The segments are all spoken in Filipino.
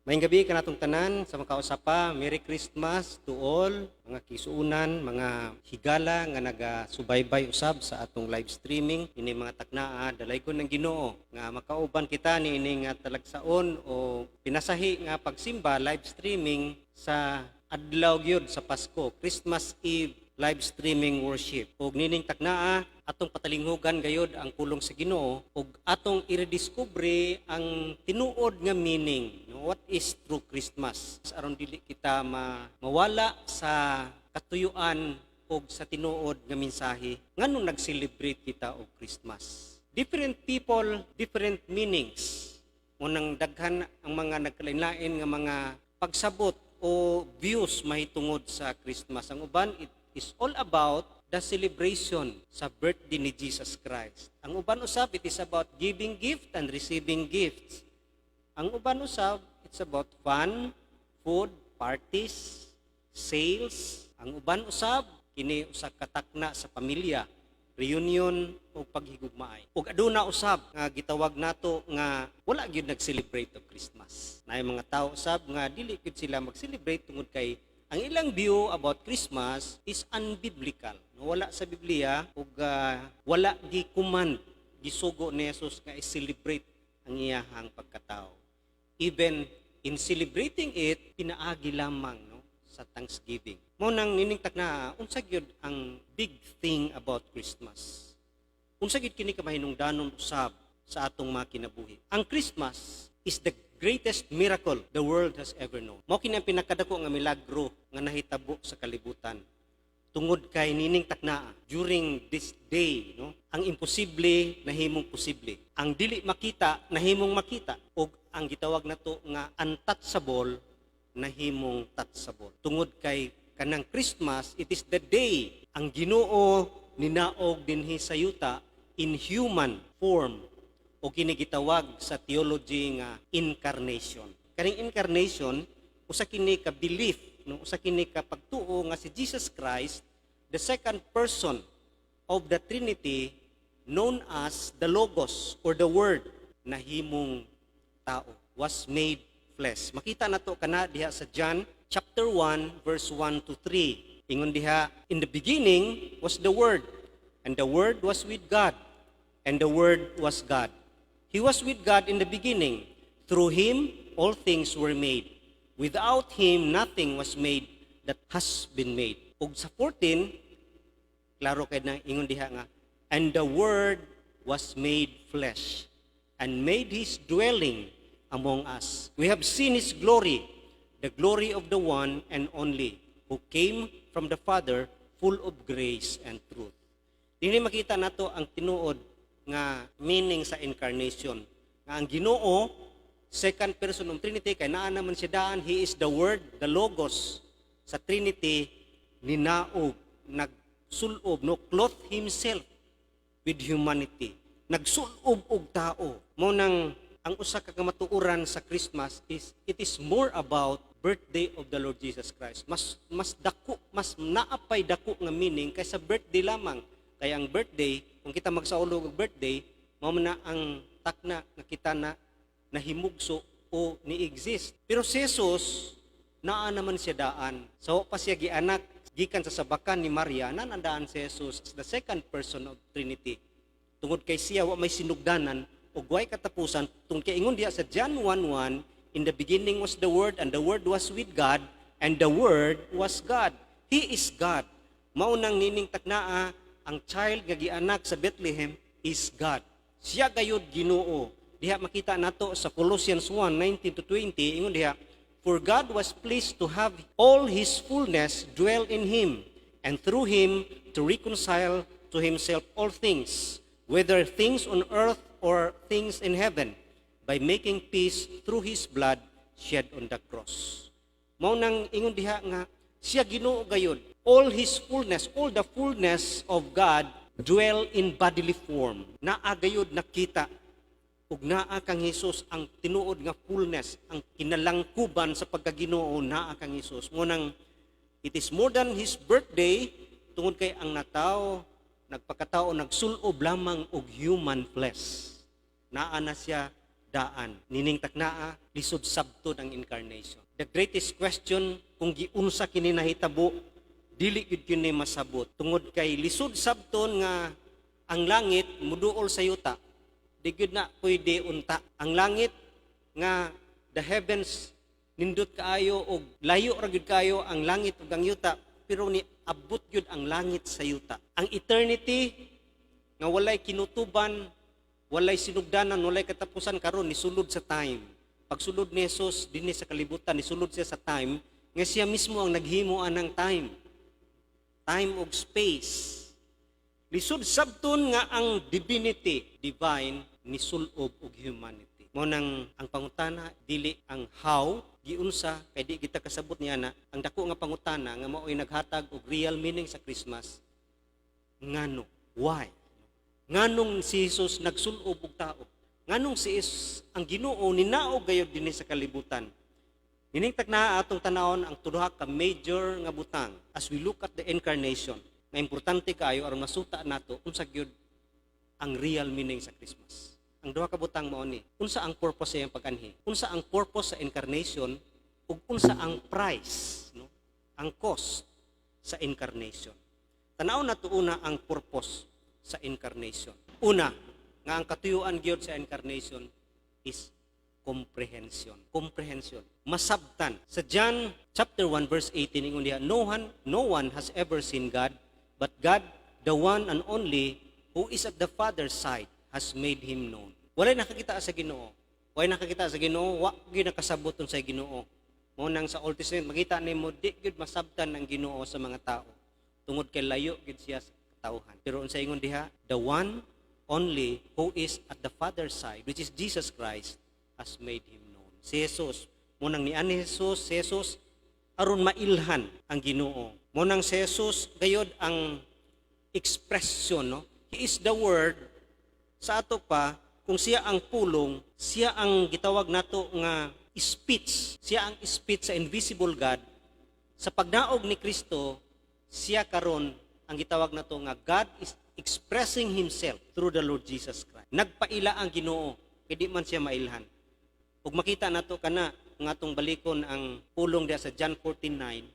Maayong gabi kanatong tanan sa makausapa. Merry Christmas to all, mga kisuunan, mga higala nga nagasubaybay usab sa atong live streaming. Ini mga taknaa, dalay ko ng Ginoo nga makauban kita ni ini nga talagsaon o pinasahi nga pagsimba live streaming sa adlaw gyud sa Pasko, Christmas Eve live streaming worship. Ug nining taknaa atong patalinghugan gayud ang pulong sa Ginoo ug atong irediskubre ang tinuod nga meaning, no? What is true Christmas? Aron dili kita mawala sa katuyuan ug sa tinuod nga mensahe nganong nag-celebrate kita og Christmas. Different people, different meanings. Munang daghan ang mga nagkalain-lain nga mga pagsabot o views mahitungod sa Christmas. Ang uban, it is all about the celebration sa birthday ni Jesus Christ. Ang uban usab, it is about giving gift and receiving gifts. Ang uban usab, it's about fun, food, parties, sales. Ang uban usab, kini usa ka takna sa pamilya, reunion o paghigugmaay. Ug aduna usab nga gitawag nato nga wala gyud nag-celebrate og Christmas. Naay mga tawo usab nga dili gyud sila mag-celebrate tungod kay ang ilang view about Christmas is unbiblical. Wala sa Biblia ug wala gi-command, gisugo ni Jesus nga i-celebrate ang iyahang pagkatao. Even in celebrating it, pinaagi lamang no, sa Thanksgiving. Mao nang nining takna, unsa gyud ang big thing about Christmas? Unsa gyud kini ka mahinungdanon usab sa atong mga kinabuhi? Ang Christmas is the greatest miracle the world has ever known. Mao kini ang pinakadako nga milagro nga nahitabo sa kalibutan. Tungod kay nining taknaa, during this day, no, ang imposible nahimong posible. Ang dili makita nahimong makita ug ang gitawag nato nga untouchable nahimong touchable. Tungod kay kanang Christmas, it is the day ang Ginoo ninaog dinhi sa yuta in human form o kini gitawag sa theology nga incarnation. Kaning incarnation usa kini ka belief, no, usa kini ka pagtuo nga si Jesus Christ, the second person of the Trinity, known as the Logos or the Word, nahimong tao, was made flesh. Makita nato kana diha sa John chapter 1 verse 1 to 3. Ingon diha, in the beginning was the Word, and the Word was with God, and the Word was God. He was with God in the beginning. Through Him, all things were made. Without Him, nothing was made that has been made. Ug sa 14, klaro kay na ingon diha nga, and the Word was made flesh, and made His dwelling among us. We have seen His glory, the glory of the one and only, who came from the Father, full of grace and truth. Dili makita nato ang tinuod nga meaning sa incarnation. Nga ang Ginoo, second person of Trinity, kay naa naman siya daan, He is the Word, the Logos sa Trinity, ninaog, nagsulob, no, clothe Himself with humanity. Nagsulob og tao. Mo nang ang usa ka kamatuoran sa Christmas is it is more about birthday of the Lord Jesus Christ. Mas dako, mas naapay dako nga meaning kaysa birthday lamang. Kaya ang birthday, kung kita magsaulog og birthday, mao na ang takna nga kita na nahimugso o ni-exist. Pero si Jesus, naa naman siya daan. So pa siya gianak, gikan sa sabakan ni Maria, nanandaan si Jesus as the second person of Trinity. Tungod kay siya, wa may sinugdanan, o way katapusan, tungod kay ingon diha sa John 1:1, in the beginning was the Word, and the Word was with God, and the Word was God. He is God. Maunang nining taknaa, ang child nga gianak sa Bethlehem is God. Siya gayud Ginoo. Diha makita nato sa Colossians 1:19-20, ingon diha, for God was pleased to have all His fullness dwell in Him, and through Him to reconcile to Himself all things, whether things on earth or things in heaven, by making peace through His blood shed on the cross. Mao nang ingon diha nga siya Ginoo gayud. All His fullness, all the fullness of God dwell in bodily form. Naa gayud nakita ug naa kang Hesus ang tinuod nga fullness, ang kinalangkuban sa pagkaginoo naa kang Hesus. Mo nang it is more than His birthday tungod kay ang natao nagpakatao nagsulob lamang og human flesh. Naa na siya daan. Nining taknaa, lisod sabton ang incarnation. The greatest question, kung giunsa kini nahitabo, dili gyud kini masabot. Tungod kay lisod sabton nga ang langit muduol sa yuta, di gyud na pwede unta. Ang langit nga the heavens nindot kaayo og layo ra gyud kaayo ang langit ug ang yuta, pero ni abot gyud ang langit sa yuta. Ang eternity nga walay kinutuban, walay sinugdanan, walay katapusan karon nisulod sa time. Pagsulod ni Jesus dinhi sa kalibutan, nisulod siya sa time nga siya mismo ang naghimuan ng time. Time ug space. Lisod sabton nga ang divinity, divine, nisulob og humanity. Mo nang ang pangutana dili ang how, giunsa kay di kita kasabot niya na ang dako nga pangutana nga mao'y naghatag og real meaning sa Christmas. Ngano? Why? Nganong si Jesus nagsulob og tao? Nganong si Jesus ang Ginoo ninaog gayud dinhi sa kalibutan? Nining takna atong tanawon ang tuduha ka major nga butang as we look at the incarnation. Nga importante kaayo aron masuta nato unsa gyud ang real meaning sa Christmas. Ang duha ka butang mao ni, unsa ang purpose sa iyang pag-anhi? Unsa ang purpose sa incarnation ug unsa ang price, no? Ang cost sa incarnation. Tanaw nato una ang purpose sa incarnation. Una, nga ang katuyuan gyud sa incarnation is comprehension. Comprehension. Masabtan. Sa John chapter 1 verse 18 ingon diha, no one has ever seen God, but God, the one and only who is at the Father's side, has made him known. Walay nakakita sa Ginoo. Walay nakakita sa Ginoo, wa gyud nakasaboton sa Ginoo. Mo nang sa Old Testament makita nimo di gyud masabtan ang Ginoo sa mga tao. Tungod kay layo gyud siya sa katawhan. Pero unsa ingon diha, the one only who is at the Father's side, which is Jesus Christ, has made him known. Si Jesus, munang nian ni Jesus aron mailhan ang Ginoo. Munang si Jesus gayod ang expression, no? He is the word. Sa ato pa, kung siya ang pulong, siya ang gitawag nato nga speech. Siya ang speech sa invisible God. Sa pagnaog ni Kristo, siya karon ang gitawag nato nga God is expressing himself through the Lord Jesus Christ. Nagpaila ang Ginoo, kay di man siya mailhan. Ug makita nato kana nga atong balikon ang pulong diha sa John 14:9.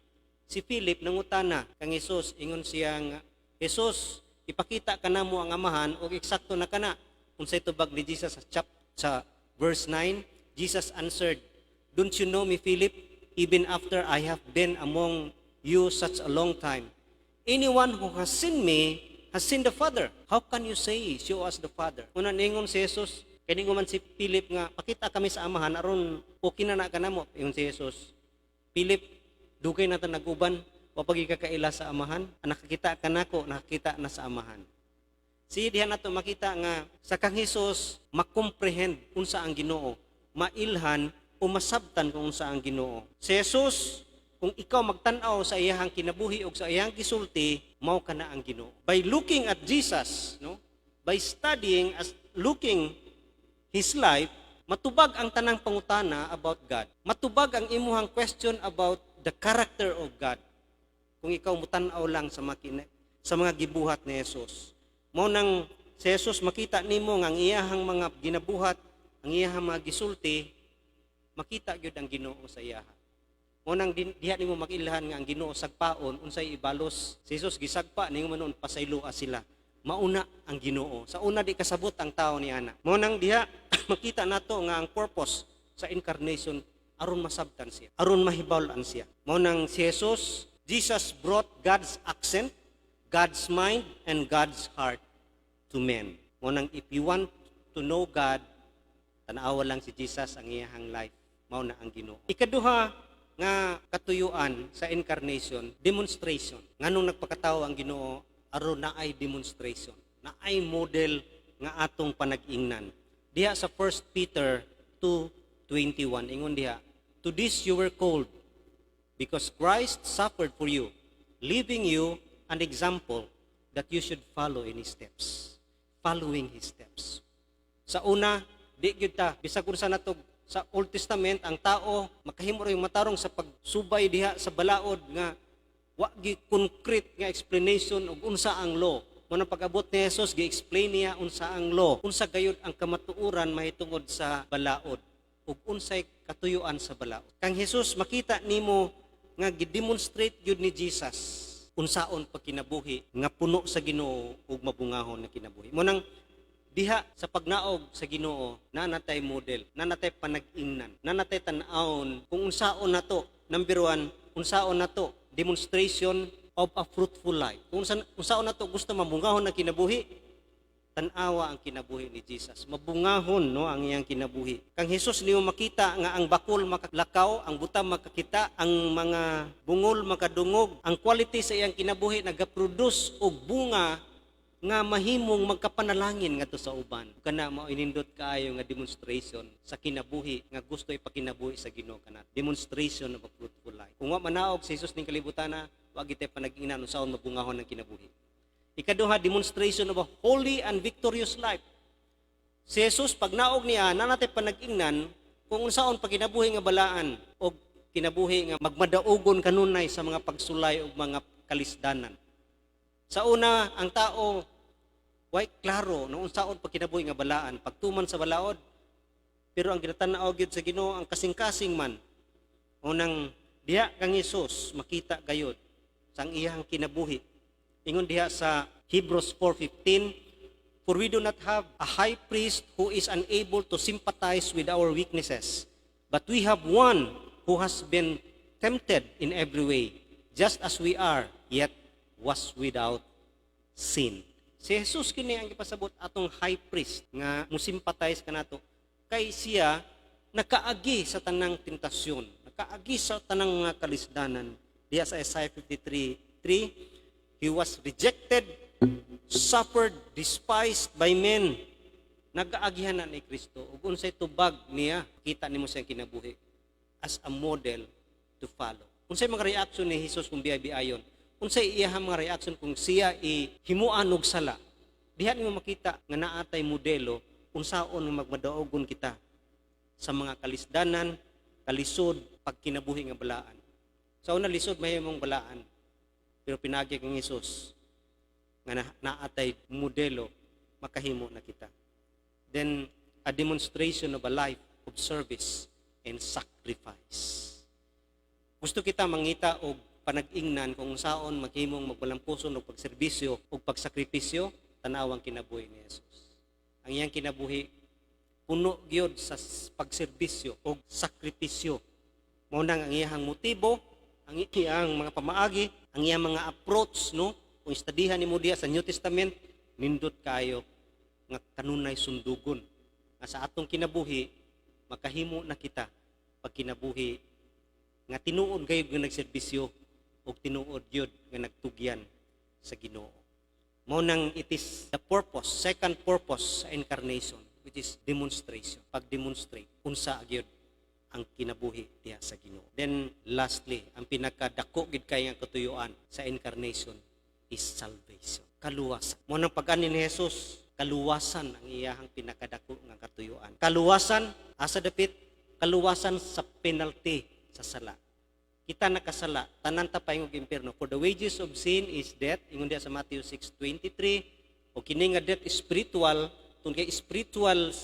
Si Philip nangutana kang Hesus, ingon siya nga, Jesus, ipakita kanamo ang amahan ug eksakto na kana. Unsay tubag ni Jesus sa verse 9, Jesus answered, don't you know me, Philip, even after I have been among you such a long time? Anyone who has seen me has seen the Father. How can you say, show us the Father? Una ningon si Jesus, kini man si Philip nga, pakita kami sa amahan aron okay na kanamo. Ingon si Jesus, Philip, dugay na ta naguban, wa pagikakaila sa amahan. Nakakita ka nako, nakakita na sa amahan. Si diha nato makita nga sa kang Hesus makomprehend unsa ang Ginoo, mailhan o masabtan kung unsa ang Ginoo. Si Jesus, kung ikaw magtan-aw sa iyang kinabuhi o sa iyang gisulti, mao kana ang Ginoo. By looking at Jesus, no? By studying looking his life, matubag ang tanang pangutana about God. Matubag ang imuhang question about the character of God. Kung ikaw mutan-aw lang sa mga gibuhat ni Jesus. Mao nang si Jesus makita nimo nga ang iyahang mga ginabuhat, ang iyahang mga gisulti, makita gyud ang Ginoo sa iyaha. Mao nang diha nimo makilhan nga ang Ginoo sagpaon unsay ibalos. Si Jesus gisagpa ningon manon pasayloa sila. Mauna ang Ginoo. Sa una di kasabot ang tao ni ana. Mao nang diha makita nato nga ang purpose sa incarnation aron masabtan siya, aron mahibawlan siya. Mao nang si Jesus brought God's accent, God's mind, and God's heart to men. Mao nang if you want to know God, tanawa lang si Jesus ang iyang life. Mao na ang Ginoo. Ikaduha nga katuyuan sa incarnation, demonstration. Nganong nagpakatawo ang Ginoo aron naay demonstration, naay model nga atong panag-ingnan. Diha sa 1 Peter 2:21 ingon diha, to this you were called, because Christ suffered for you, leaving you an example that you should follow in His steps. Following His steps. Sa una, di gyud ta bisag unsa nato sa Old Testament ang tao makahimo ring matarong sa pagsubay diha sa balaod nga wa gi concrete nga explanation og unsa ang law, Mo nang pag-abot ni Jesus, gi-explain niya unsa ang law, unsa gayud ang kamatuoran mahitungod sa balaod ug unsay katuyuan sa balaod. Kang Jesus makita nimo nga gi-demonstrate gyud ni Jesus unsaon pagkinabuhi nga puno sa Ginoo ug mabungahon na kinabuhi. Mo nang diha sa pagnaog sa Ginoo, nanatay model, nanatay panag-ingnan, nanatay tan-awon kung unsaon nato. Number 1, unsaon nato demonstration of a fruitful life. Kung unsaon nato gusto mabungahon na kinabuhi, tan-awa ang kinabuhi ni Jesus. Mabungahon no ang iyang kinabuhi. Kang Jesus niyo makita nga ang bakol makalakaw, ang buta makakita, ang mga bungol makadungog, ang quality sa iyang kinabuhi nagaproduce og bunga nga mahimong magkapanalangin ngadto sa uban. Kana mao inindot kaayo nga demonstration sa kinabuhi nga gusto ipakinabuhi sa Ginoo kanat. Demonstration of a fruitful life. Kung wa manaog si Jesus ning kalibutan na, wa gitay panag-ingnan unsaon mabungahon ang kinabuhi. Ikaduha, demonstration of a holy and victorious life. Si Jesus pag naog niya nanatay panag-ingnan kung unsaon pagkinabuhi nga balaan o kinabuhi nga magmadaugon kanunay sa mga pagsulay ug mga kalisdanan. Sa una, ang tao way klaro no unsaon pagkinabuhi nga balaan, pagtuman sa balaod. Pero ang ginatanaw gyud sa Ginoo ang kasing-kasing man. Unang diha kang Jesus makita gayud sang iyang kinabuhi. Ingon diha sa Hebrews 4:15, for we do not have a high priest who is unable to sympathize with our weaknesses, but we have one who has been tempted in every way, just as we are, yet was without sin. Si Jesus kini ang gipasabot atong high priest nga musympathize kanato kay siya nakaagi sa tanang tentasyon, nakaagi sa tanang mga kalisdanan. Diya sa Isaiah 53:3, he was rejected, suffered, despised by men. Nagaagihan na ni Kristo ug unsay tubag niya, kita nimo siyang kinabuhi as a model to follow. Unsay mga reaction ni Jesus kung biay-biayon? Unsay iyang mga reaction kung siya himuan og sala? Diha nimo makita nga naatay modelo unsaon magmadaogon kita sa mga kalisdanan, kalisod, pagkinabuhi nga balaan. Sa una lisod mahimong balaan, pero pinagi kang Jesus nga naatay modelo makahimo na kita. Then a demonstration of a life of service and sacrifice. Gusto kita mangita og panag-ingnan kung saon maghimong magbalampuson og pagserbisyo og pagsakripisyo, tanawang kinabuhi ni Jesus. Ang iyang kinabuhi puno gyud sa pagserbisyo og sakripisyo. Mao nang ang iyang motibo, ang iyang mga pamaagi, ang iyang mga approach no. Kung istadihan nimo diha sa New Testament, nindot kayo nga kanunay sundugon. Nga sa atong kinabuhi makahimo na kita pag kinabuhi nga tinuod gayud nga nagserbisyo ug tinuod gyud nga nagtugyan sa Ginoo. Mao nang it is the purpose, second purpose sa incarnation, which is demonstration. Pag-demonstrate unsa gyud ang kinabuhi diha sa Ginoo. Then lastly, ang pinakadako gid kay nga katuyuan sa incarnation is salvation. Kaluwasan. Mao nang pag-ani ni Jesus, kaluwasan ang iyahang pinakadako nga katuyuan. Kaluwasan asa dapit kaluwasan sa penalty sa sala. Kita nakasala, tanan ta paingog impierno. For the wages of sin is death, ingon diha sa Matthew 6:23. O kini nga death is spiritual, tun kay spiritual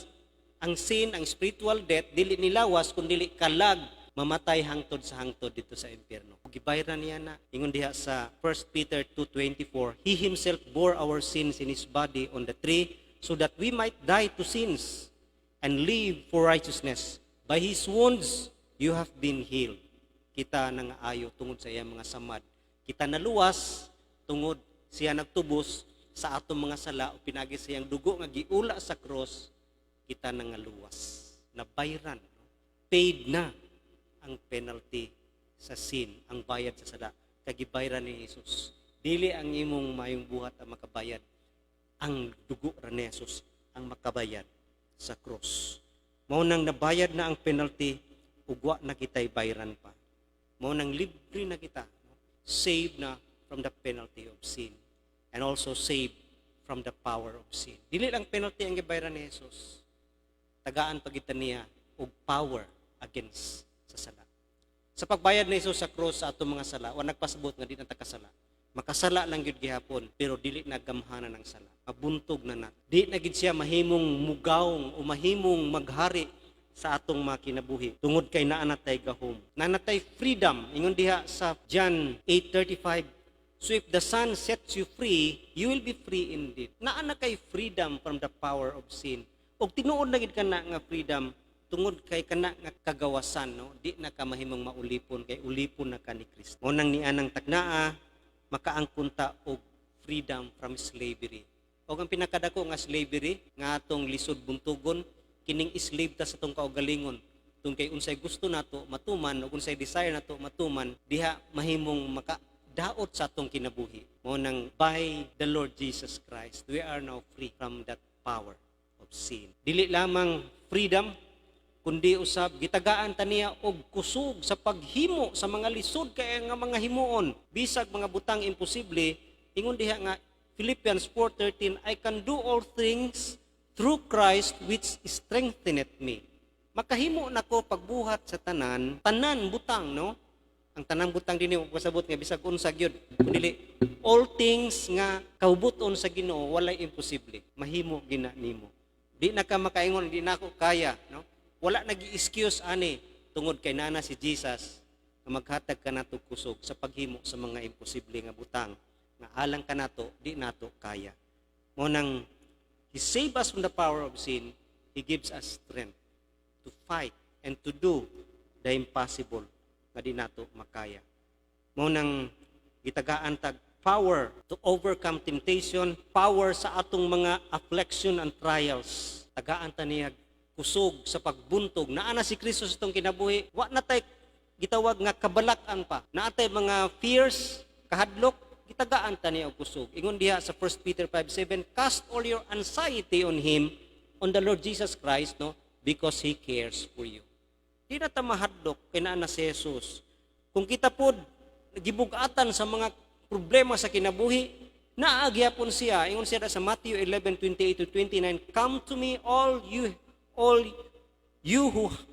ang sin, ang spiritual death dili nilawas kun dili kalag mamatay hangtod sa hangtod dito sa impierno. Ug gibayran niya na, ingon diha sa 1 Peter 2:24, he himself bore our sins in his body on the tree so that we might die to sins and live for righteousness. By his wounds you have been healed. Kita nangaayo tungod sa iyang mga samad. Kita naluwas tungod siya nagtubos sa atong mga sala o pinagi sa iyang dugo nga giula sa cross. Kita nangaluwas. Nabayran. Paid na ang penalty sa sin, ang bayad sa sala. Kagibayran ni Jesus. Dili ang imong mayong buhat ang makabayad. Ang dugo ra ni Jesus ang makabayad sa cross. Mao nang nabayad na ang penalty, ugwa na kita'y bayran pa. Mao nang libre na kita, saved na from the penalty of sin and also saved from the power of sin. Dili lang penalty ang gibayran ni Jesus. Tagaan pagitan niya og power against sa sala. Sa pagbayad ni Jesus sa cross sa atong mga sala, wa nagpasabot nga di na ta kasala. Makasala lang gyud gihapon, pero dili na gamhanan ng sala. Mabuntog na. Di na gid siya mahimong mugawng o mahimong maghari sa atong mga kinabuhi. Tungod kay naa natay gahom. Nanatay freedom. Ingon diha sa John 8:35. So if the Son sets you free, you will be free indeed. Naa na kay freedom from the power of sin. Og tinuod na gid kana nga freedom tungod kay kana nga kagawasan, no? Di na ka mahimong maulipon kay ulipon na ka ni Kristo. Mo nang nianang tagnaa makaangkon ta og freedom from slavery. Og ang pinakadako nga slavery nga atong lisod buntugon kining slave ta sa tong kaugalingon. Tung kay unsay gusto nato matuman ug unsay desire nato matuman diha mahimong makadaot sa atong kinabuhi. Mo nang by the Lord Jesus Christ we are now free from that power of sin. Dili lamang freedom kundi usab gitagaan ta niya og kusog sa paghimo sa mga lisod kay nga mga himuon bisag mga butang imposible. Ingon diha nga Philippians 4:13, I can do all things through Christ which strengtheneth me. Makahimo nako pagbuhat sa tanan butang, no? Ang tanang butang dinhi pasabot nga bisag unsa gyud kundi all things nga kaubuton sa Ginoo walay imposible. Mahimo gina nimo. Di na ka makaingon di na ako kaya, no? Wala nag-i-excuse ani tungod kay nana si Jesus nga maghatag ka nato kusog sa paghimo sa mga imposible nga butang nga alang ka nato di nato kaya. Mo nang He saved us from the power of sin, He gives us strength to fight and to do the impossible nga di nato makaya. Mo nang gitagaan tag power to overcome temptation, power sa atong mga affliction and trials. Tagaan ta niya kusog sa pagbuntog. Naa na si Kristo sa itong kinabuhi. Wa na tay gitawag nga kabalakan pa. Naa tay mga fears, kahadlok, gitagaan ta niya og kusog. Ingon diha sa 1 Peter 5:7, cast all your anxiety on Him, on the Lord Jesus Christ, no? Because He cares for you. Di na ta mahadlok kay naa na si Jesus. Kung kita pod gibug-atan sa mga problema sa kinabuhi, naagyapon siya. Ingon siya sa Matthew 11:28-29, come to me all you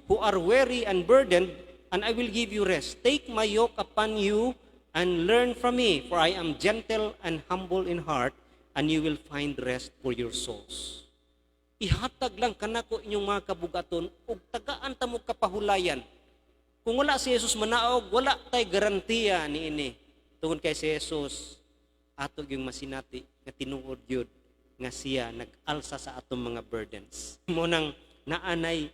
who are weary and burdened, and I will give you rest. Take my yoke upon you and learn from me, for I am gentle and humble in heart, and you will find rest for your souls. Ihatag lang kanako inyong mga kabugaton ug tagaan ta mo kapahulayan. Kung wala si Jesus manaog, wala tay garantiya niini. Tungod kay si Jesus ato yung masinati nga tinuod yun nga siya nag-alsa sa atong mga burdens. Mo nang naanay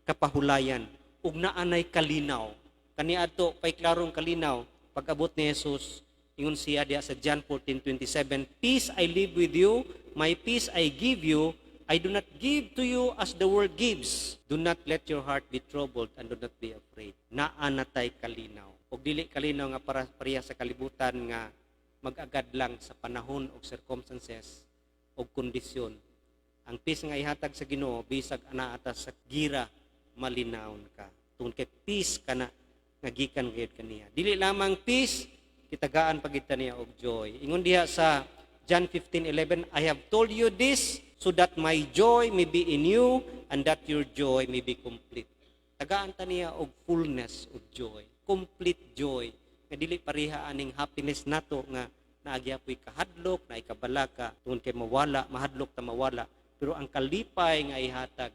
kapahulayan ug naanay kalinaw. Kaniadto pay klarong kalinaw pag-abot ni Jesus, ingon siya diha sa John 14:27, peace I leave with you, my peace I give you, I do not give to you as the world gives. Do not let your heart be troubled and do not be afraid. Naanatay kalinaw. Og dili kalinaw nga para pareha sa kalibutan nga mag-agad lang sa panahon o circumstances o kondisyon. Ang peace nga ihatag sa Ginoo bisag ana atas sa gira malinawon ka. Tungod kay peace kana nga gikan gayud kaniya. Dili lamang peace, kitagaan pagid niya og joy. Ingon diha sa John 15:11, I have told you this so that my joy may be in you and that your joy may be complete. Tagaan ta niya og fullness of joy, complete joy. Nga dili pareha aning happiness nato nga naagyapoy kahadlok, na ikabalaka, tungod kay mawala, mahadlok ta mawala. Pero ang kalipay nga ihatag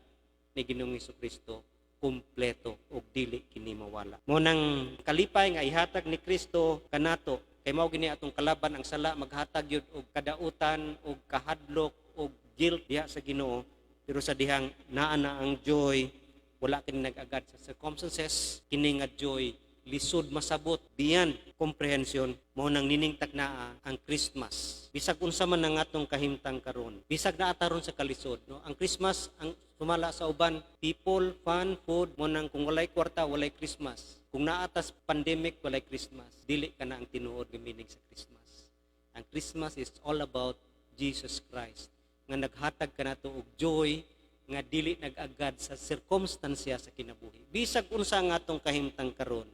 ni Ginoong Hesukristo kumpleto og dili kini mawala. Mo nang kalipay nga ihatag ni Kristo kanato kay mao gini atong kalaban ang sala, maghatag yun og kadautan og kahadlok og guilt diha sa Ginoo. Pero sa dihang naa na ang joy, wala kini nag-agad sa circumstances, kini nga joy lisod masabot beyond comprehension. Mo nang nining tagnaa ang Christmas. Bisag unsa man ang atong kahimtang karon, bisag naata ron sa kalisod, no? Ang Christmas ang sumala sa uban, people, fun, food. Mo nang kung walay kwarta, walay Christmas. Kung naatas pandemic, walay Christmas. Dili ka na ang tinuod nga meaning sa Christmas. Ang Christmas is all about Jesus Christ nga naghatag kanato og joy nga dili nag-agad sa circumstansya sa kinabuhi. Bisag unsa ang atong kahimtang karon,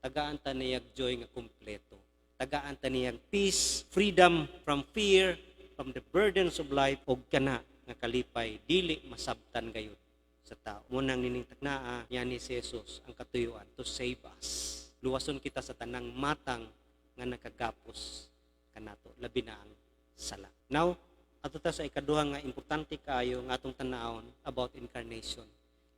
tagaan ta niyag joy nga kumpleto. Tagaan ta niyag peace, freedom from fear, from the burdens of life, og kana nga kalipay dili masabtan gayud sa tao. Munang nining tagnaa yan ni Jesus ang katuyuan to save us. Luwason kita sa tanang matang nga nakagapos kanato, labi na ang sala. Now, ato ta sa ikaduha nga importante kaayo nga atong tan-awon about incarnation.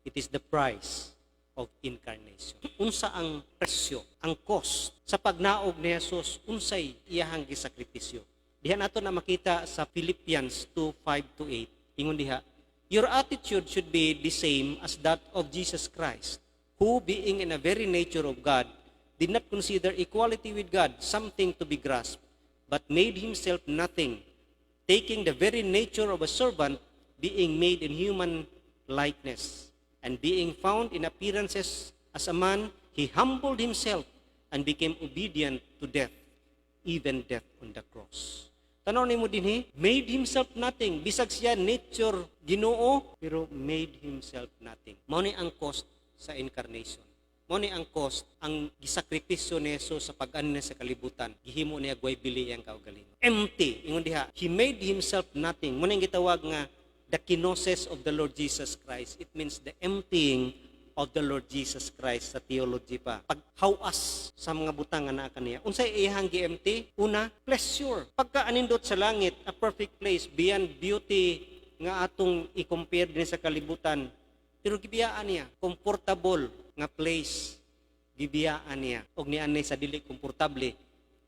It is the price of incarnation. Unsa ang presyo, ang cost sa pagnaog ni Jesus, unsay iyahang gisakripisyo. Diha nato na makita sa Philippians 2:5-8. Ingon diha, your attitude should be the same as that of Jesus Christ, who being in a very nature of God, did not consider equality with God something to be grasped, but made himself nothing, taking the very nature of a servant, being made in human likeness, and being found in appearances as a man, he humbled himself and became obedient to death, even death on the cross. Tanaw nimo dinhi, made himself nothing. Bisag siya nature Ginoo, pero made himself nothing. Mao ni ang cost sa incarnation. Mao ni ang cost, ang gisakripisyo ni Jesus sa pag-ani niya sa kalibutan. Gihimo niya gway bili ang kaugalingon. Empty, ingon diha, he made himself nothing. Mao ni gitawag nga the kenosis of the Lord Jesus Christ. It means the emptying of the Lord Jesus Christ sa theology pa. Paghawas sa mga butang nga naa kaniya. Unsay iyang gi-empty? Una, pleasure. Pagka anindot sa langit, a perfect place beyond beauty nga atong i-compare din sa kalibutan. Pero gibiyaan niya, comfortable nga place. Gibiyaan niya. Og nianay sa dili komportable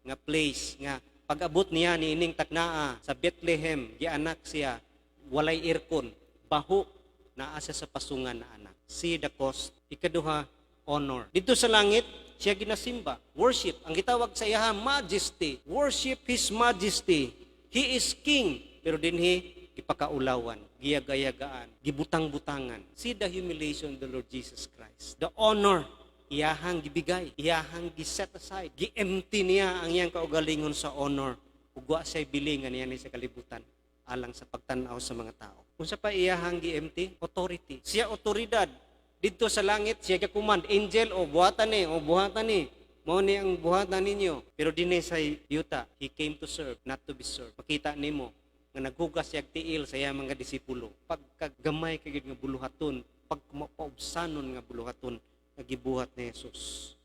nga place nga pag-abot niya ni ining taknaa sa Bethlehem, gianak siya, walay aircon, baho, naa siya sa pasungan na anak. See the cost. Ikaduha, honor. Dito sa langit, siya ginasimba. Worship. Ang gitawag sa iya, majesty. Worship His majesty. He is king. Pero dinhi, ipakaulawan, giyagayagaan, gibutang-butangan. See the humiliation of the Lord Jesus Christ. The honor, iyahang gibigay, iyahang giset aside. Gi-empty niya ang iyang kaugalingon sa honor. Ugwa siya bilingan niya sa kalibutan alang sa pagtanaw sa mga tao. Kung sa pa iyahang gi-empty, authority. Siya otoridad. Dito sa langit, siya ka-command. Angel, o buhatan ni. Mao ni ang buhatan ninyo. Pero dinhi sa yuta, he came to serve, not to be served. Makita nimo nga naghugas siya tiil sa iya mga disipulo. Pagkagamay kay nga buluhaton, pagmapaubsanon nga buluhaton nga gibuhat ni Jesus.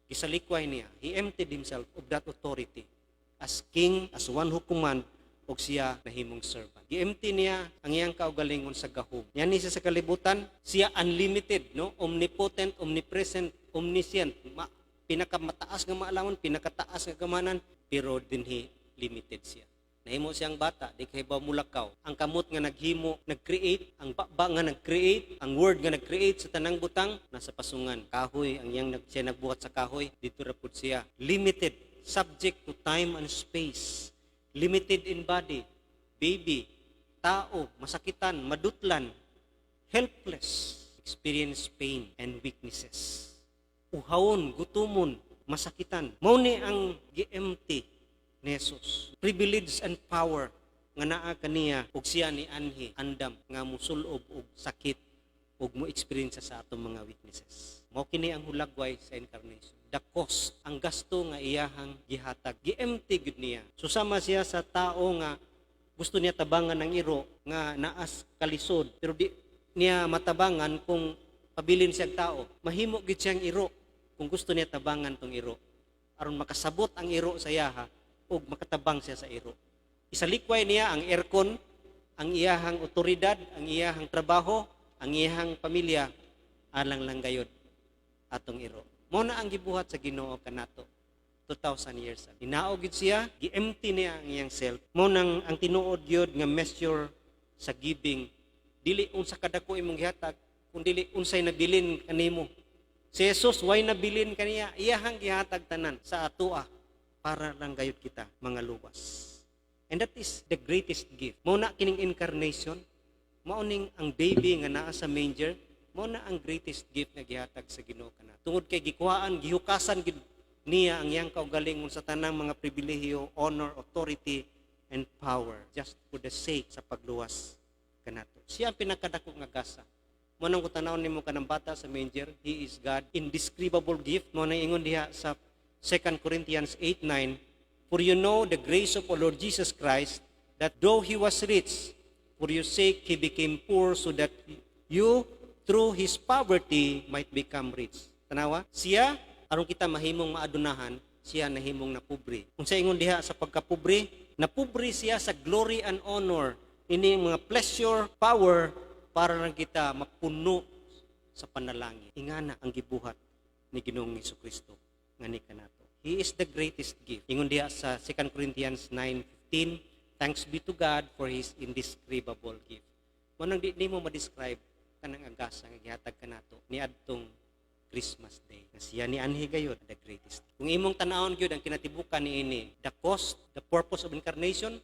Gisalikway niya, he emptied himself of that authority as king, as one who command, og siya nahimong servant. Gi-empty niya ang iyang kaugalingon sa gahom. Yan ni sa kalibutan, siya unlimited, no? Omnipotent, omnipresent, omniscient. Pinakamataas nga maalamon, pinakataas nga kamanan, pero dinhi limited siya. Nahimo siyang bata, di kay ba mulakaw. Ang kamot nga naghimo, nag-create, ang baba nga nag-create, ang word nga nag-create sa tanang butang, nasa pasungan. Kahoy, ang iyang siya nagbuhat sa kahoy, dito rapod siya. Limited, subject to time and space. Limited in body, baby, tao, masakitan, madutlan, helpless, experience pain and weaknesses. Uhawon, gutumon, masakitan. Mao ni ang gi-empty ni Jesus. Privilege and power nga naa kaniya ug siya ni anhi andam nga musulob og sakit ug mo experience sa atong mga weaknesses. Mao kini ang hulagway sa incarnation. The cost, ang gasto nga iyahang gihatag, gi-empty gud niya. Susama siya sa tao nga gusto niya tabangan ng iro nga naas kalisod, pero di niya matabangan kung pabilin siya tao. Mahimo gid siyang iro kung gusto niya tabangan tong iro. Aron makasabot ang iro sa iyaha ug makatabang siya sa iro. Isalikway niya ang aircon, ang iyahang otoridad, ang iyahang trabaho, ang iyahang pamilya, alang lang gayud atong iro. Mo na ang gibuhat sa Ginoo kanato 2,000 years ago. Hinaog gid siya, gi-empty niya ang iyang self. Mo nang ang tinuod gyud nga measure sa giving, dili unsa kadako imong gihatag, kun dili unsay nabilin kanimo. Si Jesus way nabilin kaniya, iyahang gihatag tanan sa atoa para lang gayud kita mga luwas. And that is the greatest gift. Mo na kining incarnation, mao ning ang baby nga naa sa manger, mao na ang greatest gift nga gihatag sa Ginoo kana. Tungod kay gikuhaan, gihukasan gid niya ang iyang kaugalingon sa tanang mga pribilehiyo, honor, authority, and power just for the sake sa pagluwas kanato. Siya ang pinakadako nga gasa. Mo nang kutanawon nimo kanang bata sa manger, he is God, indescribable gift. Mo nang ingon diha sa 2 Corinthians 8:9, for you know the grace of our Lord Jesus Christ, that though he was rich, for your sake he became poor, so that you through his poverty might become rich. Tanawa, siya aron kita mahimong maadunahan, siya nahimong napobre. Unsa ingon diha sa pagkapobre? Napobre siya sa glory and honor, ini mga pleasure, power para lang kita mapuno sa panalangin. Ingana ang gibuhat ni Ginoong Jesucristo ngani kanato. He is the greatest gift. Ingon diha sa 2 Corinthians 9:15, thanks be to God for His indescribable gift. Manang di mo ma-describe kanang agasa nga gihatag kanato ni adtong Christmas Day. Na siya ni anhi gayud the greatest. Kung imong tan-awon gyud ang kinatibukan niini, the cost, the purpose of incarnation,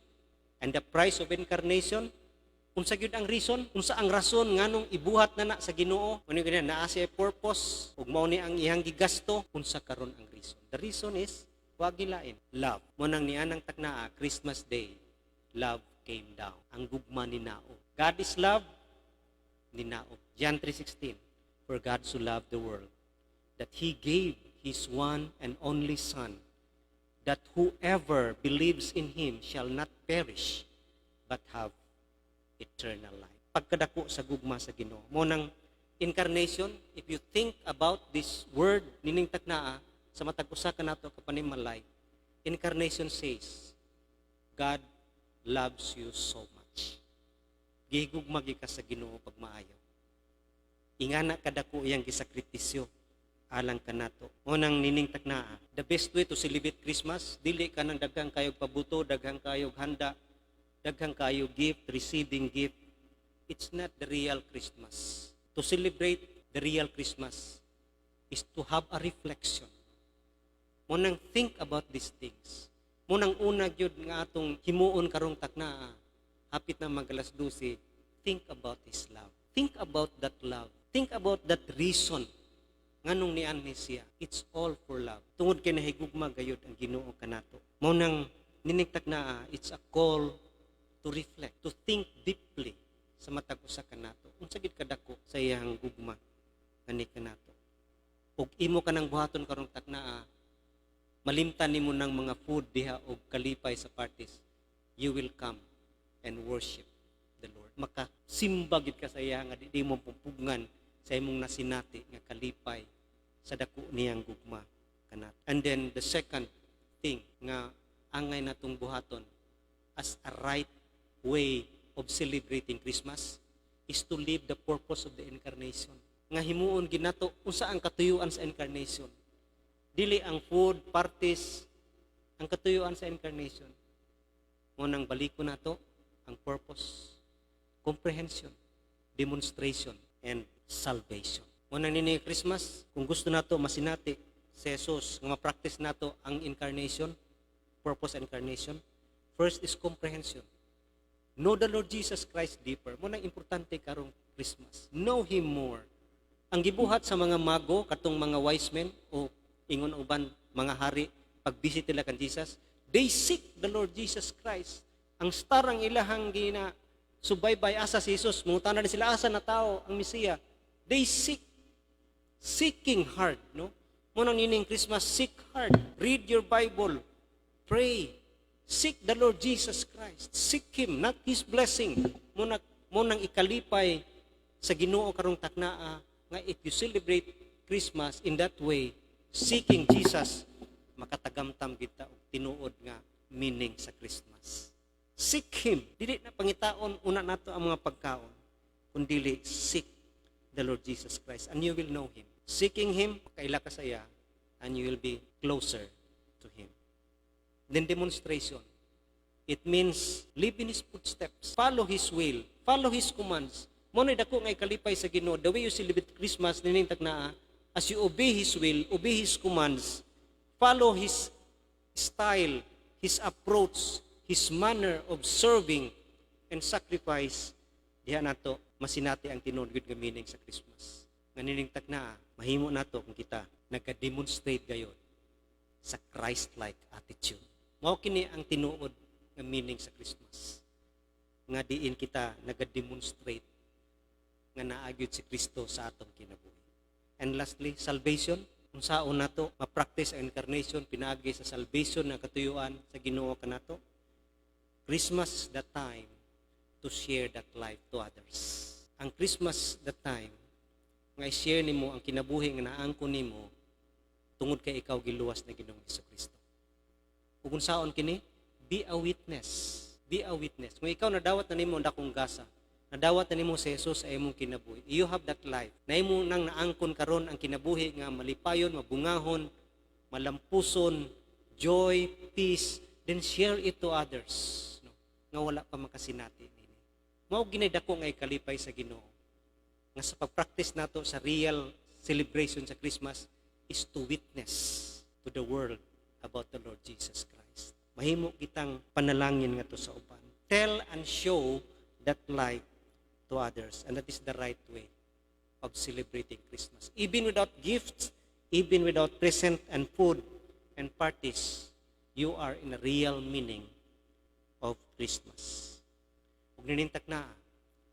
and the price of incarnation, unsa gyud ang reason, unsa ang rason nganong ibuhat na sa Ginoo, uno gyud naa siya purpose ug mao ni ang iyang gigasto, unsa karon ang reason. The reason is wa gilain, love. Mo nang nianang taknaa Christmas Day, love came down. Ang gugma ni nao. God is love, ni nao. John 3:16, for God so loved the world that He gave His one and only Son, that whoever believes in Him shall not perish, but have eternal life. Pagkadako sa gugma sa Ginoo. Mo nang incarnation, if you think about this word, nining taknaa, sa matag usa ka nato ka panimalay, incarnation says, God loves you so much. Gihigugma ka sa Ginoo pag maayo. Ingana kadako iyang gisakripisyo alang kanato. Unang nining taknaa, the best way to celebrate Christmas, dili ka nang daghang kayog pabuto, daghang kayog handa, daghang kayog gift, receiving gift. It's not the real Christmas. To celebrate the real Christmas is to have a reflection. Munang think about these things. Munang una gyud nga atong himuon karong taknaa, hapit na magalas 12, think about His love. Think about that love. Think about that reason nganong nianhi siya. It's all for love. Tungod kay nahigugma gayud ang Ginoo kanato. Mao nang ninigtak na it's a call to reflect, to think deeply sa matag usa kanato. Unsa gid kadako sa iyang gugma ngani kanato. Ug imo kanang buhaton karong taknaa, malimtan nimo ng mga food diha og kalipay sa parties. You will come and worship the Lord. Makasimba gid ka sa iya nga di mo pupugngan sa imong nasinati nga kalipay sa dako niyang gugma kanat. And then the second thing nga angay natong buhaton as a right way of celebrating Christmas is to live the purpose of the incarnation. Nga himuon ginato unsa ang katuyuan sa incarnation. Dili ang food, parties, ang katuyuan sa incarnation. Unang baliko nato ang purpose, comprehension, demonstration, and salvation. Unang nini Christmas, kung gusto nato masinati si Jesus, nga ma-practice nato ang incarnation, purpose incarnation, first is comprehension. Know the Lord Jesus Christ deeper. Muna importante karong Christmas. Know Him more. Ang gibuhat sa mga mago, katong mga wise men, o ingon uban mga hari, pag-visit nila kan Jesus, they seek the Lord Jesus Christ. Ang star ang ilahang gina subaybay asa si Jesus, mungutanan na sila asa na tao ang Mesiya. They seeking hard, no? Munang nining Christmas, seek hard. Read your Bible. Pray. Seek the Lord Jesus Christ. Seek Him, not His blessing. Munang ikalipay sa Ginoo karong taknaa nga if you celebrate Christmas in that way, seeking Jesus, makatagamtam kita og tinuod nga meaning sa Christmas. Seek Him. Dili na pangitaon una nato ang mga pagkaon, kundi seek the Lord Jesus Christ and you will know Him. Seeking Him, kaila ka sa iya, and you will be closer to Him. Then demonstration. It means live in His footsteps. Follow His will. Follow His commands. Mo'y dako nga ikalipay sa Ginoo. The way you celebrate Christmas, nining taknaa, as you obey His will, obey His commands, follow His style, His approach, His manner of serving and sacrifice, diha nato masinati ang tinuod nga meaning sa Christmas. Nga nining taknaa, mahimo nato kung kita nagka-demonstrate gayud sa Christ-like attitude. Mao kini ang tinuod nga meaning sa Christmas. Nga diin kita nagka-demonstrate nga naagid si Kristo sa atong kinabuhi. And lastly, salvation. Kung saan nato ma-practice ang incarnation, pinaagi sa salvation na katuyuan sa Ginoo kanato. Christmas is the time to share that life to others. Ang Christmas the time nga i-share nimo ang kinabuhi nga naangkon nimo tungod kay ikaw giluwas na Ginoong Hesukristo. Ug unsaon kini? Be a witness. Be a witness. Kung ikaw nadawat na nimo dakong gasa, nadawat na nimo si Jesus sa imong kinabuhi, you have that life. Na imo nang naangkon karon ang kinabuhi nga malipayon, mabungahon, malampuson, joy, peace, then share it to others. No? Nga wala pa makasinati nini. Mao ginay dako nga ikalipay sa Ginoo. Nga sa pagpractice nato sa real celebration sa Christmas is to witness to the world about the Lord Jesus Christ. Mahimo kitang panalangin nga to sa uban. Tell and show that light to others, and that is the right way of celebrating Christmas. Even without gifts, even without present and food and parties, you are in a real meaning of Christmas. Ug ninintak na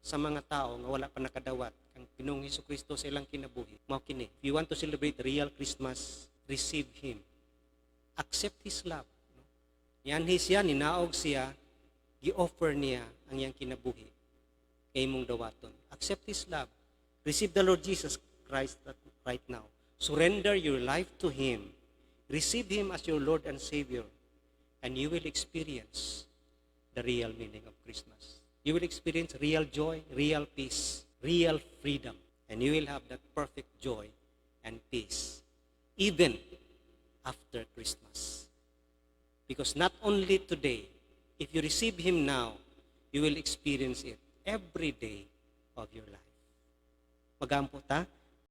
sa mga tao nga wala pa nakadawat ang Ginoong Hesukristo sa ilang kinabuhi. Mao kini, if you want to celebrate real Christmas, receive Him. Accept His love. Yanhi siya, ninaog siya, gi-offer niya ang iyang kinabuhi kay mong dawaton. Accept His love. Receive the Lord Jesus Christ right now. Surrender your life to Him. Receive Him as your Lord and Savior. And you will experience the real meaning of Christmas. You will experience real joy, real peace, real freedom. And you will have that perfect joy and peace, even after Christmas. Because not only today, if you receive Him now, you will experience it every day of your life. Magampo ta?